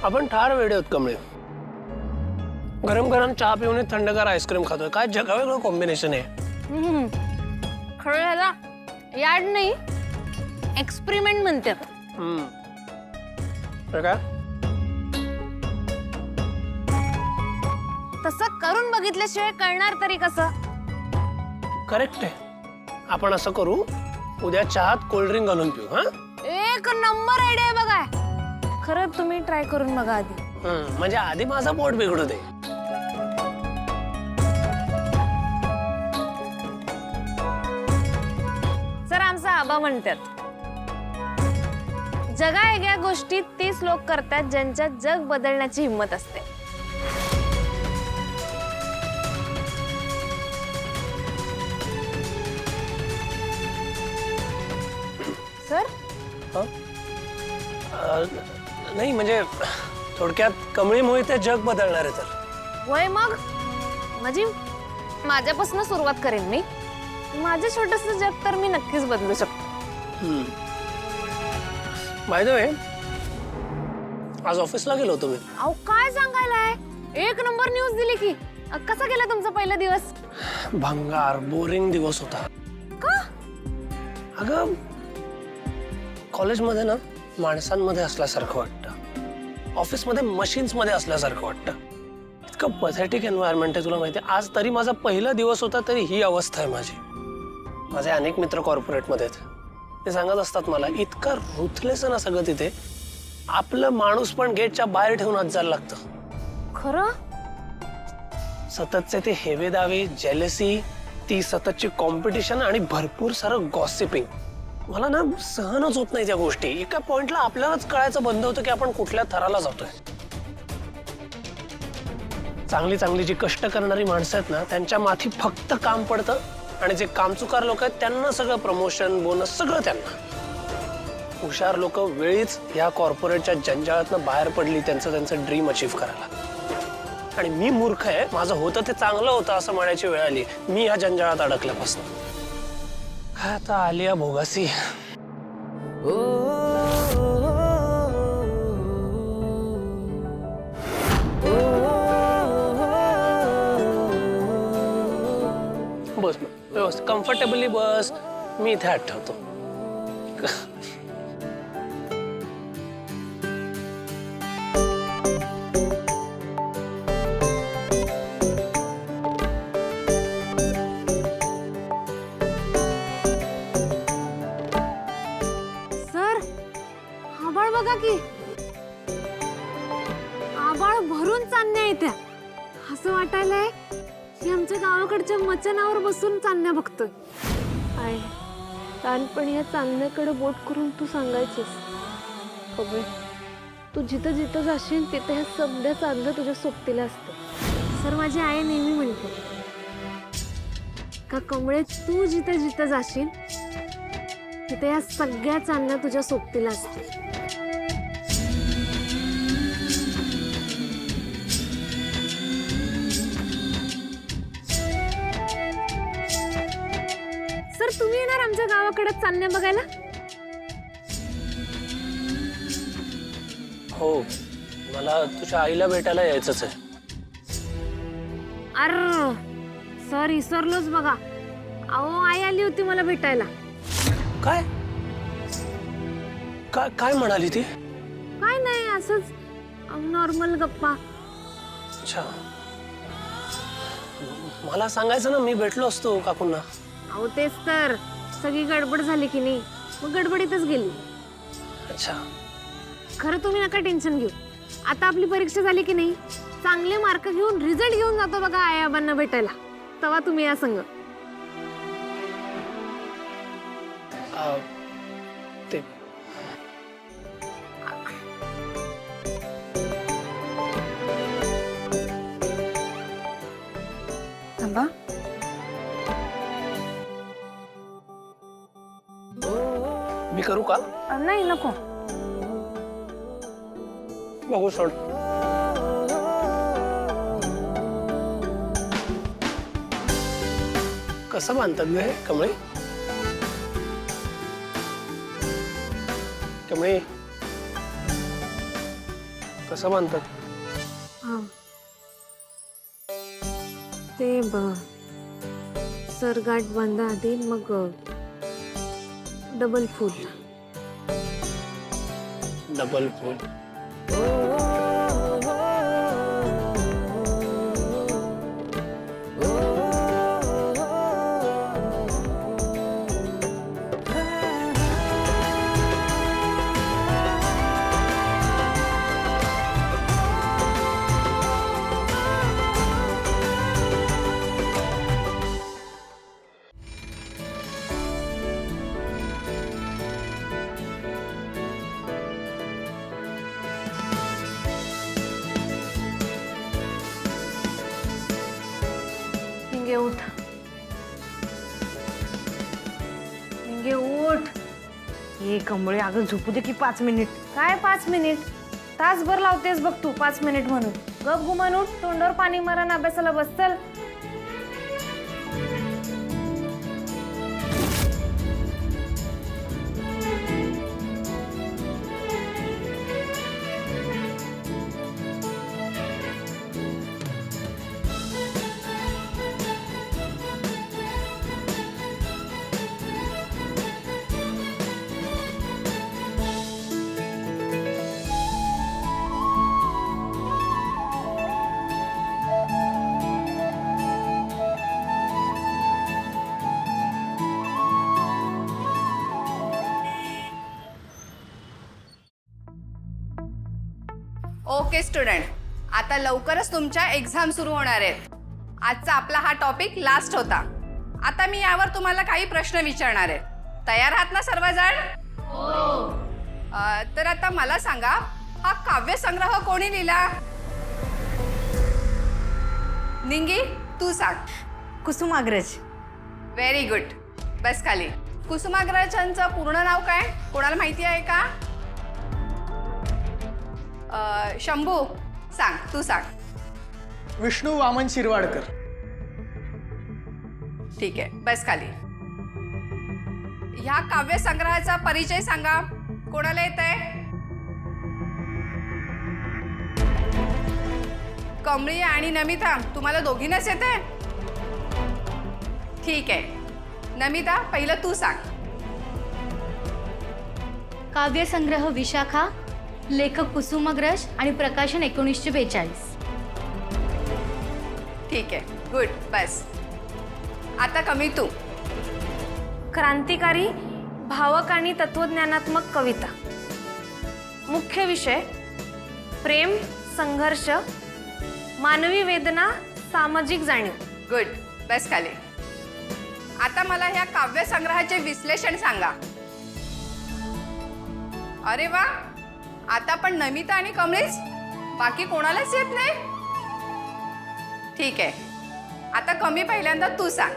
आपण ठार वेडे आहोत कमळे. गरम गरम चहा पिऊन थंडगार आईस्क्रीम खातोय. काय जगावेगळं कॉम्बिनेशन आहे. खरं ह्याला याड नाही, एक्सपेरिमेंट म्हणतात. काय तसं करून बघितल्याशिवाय कळणार तरी कसं? करेक्ट आहे. आपण असं करू, उद्या चहात कोल्ड्रिंक घालून पिऊ. हा, एक नंबर आयडिया आहे बघा. खरं तुम्ही ट्राय करून बघा आधी. म्हणजे आधी माझा पोट बिघडू दे. सर आमचा आबा म्हणतात, जगावेगळ्या गोष्टी तीच लोक करतात ज्यांच्यात जग बदलण्याची हिंमत असते. सर नाही म्हणजे थोडक्यात कमळीमुळे ते जग बदलणार आहे. तर वय मग म्हणजे माझ्यापासून सुरुवात करेन मी. माझं छोटंसं जग तर मी नक्कीच बदलू शकतो. बाय द वे, आज ऑफिसला गेलो होतो मी. अहो काय सांगायलाय, एक नंबर न्यूज दिली की. कसा गेला तुमचा पहिला दिवस? भंगार बोरिंग दिवस होता. का? अगं कॉलेजमध्ये ना माणसांमध्ये असल्यासारखं वाटतं, ऑफिसमध्ये मशीन्समध्ये असल्यासारखं वाटतं. इतकं पथेटिक एन्व्हायरमेंट आहे तुला माहिती आहे. आज तरी माझा पहिला दिवस होता तरी ही अवस्था आहे माझी. माझे अनेक मित्र कॉर्पोरेटमध्ये आहेत. ते सांगत असतात मला, इतका रुथलेस ना सगळं तिथे. आपलं माणूस पण गेटच्या बाहेर ठेवून आत जायला लागतं. खरं? सततचे ते हेवेदावे, जेलसी, ती सततची कॉम्पिटिशन आणि भरपूर सारं गॉसिपिंग. मला ना सहनच होत नाही त्या गोष्टी. एका पॉइंटला आपल्यालाच कळायचं बंद होतं की आपण कुठल्या थराला जातोय. चांगली चांगली जी कष्ट करणारी माणसं आहेत ना, त्यांच्या माथी फक्त काम पडतं. आणि जे कामचुकार लोक आहेत त्यांना सगळं प्रमोशन, बोनस सगळं त्यांना. हुशार लोक वेळीच या कॉर्पोरेटच्या जंजाळातनं बाहेर पडली त्यांचं ड्रीम अचीव्ह करायला. आणि मी मूर्ख आहे, माझं होतं ते चांगलं होतं असं म्हणायची वेळ आली मी या जंजाळात अडकल्यापासून. काय आता आलिया भोगासी. बस व्यवस्थित कम्फर्टेबली बस. मी इथे हात ठेवतो. सर आबाळ बघा की. आबाळ भरून चांदण्या येत्या. असं वाटायलंय की आमच्या गावाकडच्या मचानावर बसून चांदण्या बघतोय. आय लहानपणी या चांदण्याकडे बोट करून तू सांगायचीस, कमळे तू जिथं जिथं जाशील तिथे ह्या सगळ्या चांदण्या तुझ्या सोबतीला असते. सर माझी आई नेहमी म्हणते का कमळे तू जिथं जिथं जाशील तिथे या सगळ्या चांदण्या तुझ्या सोबतीला असते. सर तुम्ही येणार आमच्या गावाकडे चांदण्या बघायला? हो, मला तुझ्या आईला भेटायला यायचंच आहे. अर सर विसरलोच बघा. अहो आई आली होती मला भेटायला. काय काय काय म्हणाली ती? काय नाही, असंच नॉर्मल गप्पा. अच्छा, मला सांगायचं ना, मी भेटलो असतो काकूंना. अहो तेच तर, सगळी गडबड झाली की नाही, मग गडबडीतच गेली. अच्छा, खरं तुम्ही नका टेन्शन घेऊ. आता आपली परीक्षा झाली की नाही, चांगले मार्क घेऊन रिझल्ट घेऊन जातो बघा आयाबांना भेटायला. तेव्हा तुम्ही या संग. ते थांबा. मी करू का? नाही नको. बघू सोड. कसं बांधतात ग हे कमळे? कमळे कसं बांधतात? हा ते सरगाठ बांधा आधी, मग डबल फूल. डबल फूल. निंगे उठ. निंगे उठ. हे कमळे, अगं झोपू दे की 5 मिनिट. काय 5 मिनिट? तासभर लावतेस बघ तू 5 मिनिट म्हणून. गप गुमान उठ, तोंडावर पाणी मारा ना, अभ्यासाला बस. चल. ओके स्टुडंट, आता लवकरच तुमच्या एक्झाम सुरू होणार आहेत. आजचा आपला हा टॉपिक लास्ट होता. आता मी यावर तुम्हाला काही प्रश्न विचारणार आहे. तयार आहात ना सर्वजण? हो. तर आता मला सांगा, हा काव्यसंग्रह कोणी लिहिला? निंगी, तू सांग. कुसुमाग्रज. Very good. बस खाली. कुसुमाग्रजांचं पूर्ण नाव काय? कोणाला माहिती आहे का? शंभू, सांग, तू सांग. विष्णू वामन शिरवाडकर. ठीक आहे, बस खाली. ह्या काव्यसंग्रहाचा परिचय सांगा. कोणाला येत आहे? कमळी आणि नमिता, तुम्हाला दोघींनाच येते? ठीक आहे. नमिता, पहिलं तू सांग. काव्यसंग्रह विशाखा, लेखक कुसुमाग्रज आणि प्रकाशन 1942. ठीक आहे, गुड. बस. आता कमी तू. क्रांतिकारी, भावक आणि तत्वज्ञानात्मक कविता. मुख्य विषय प्रेम, संघर्ष, मानवी वेदना, सामाजिक जाणीव. गुड. बस खाली. आता मला ह्या काव्यसंग्रहाचे विश्लेषण सांगा. अरे वा, आता पण नमिता आणि कमळीच, बाकी कोणालाच येत नाही? ठीक आहे. आता कमी, पहिल्यांदा तू सांग.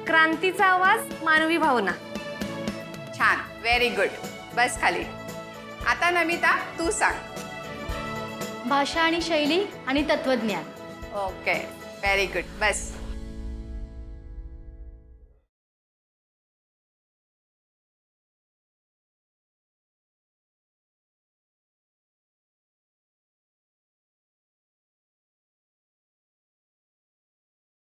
क्रांतीचा आवाज, मानवी भावना. छान, व्हेरी गुड. बस खाली. आता नमिता, तू सांग. भाषा आणि शैली आणि तत्वज्ञान. Okay, very good. बस.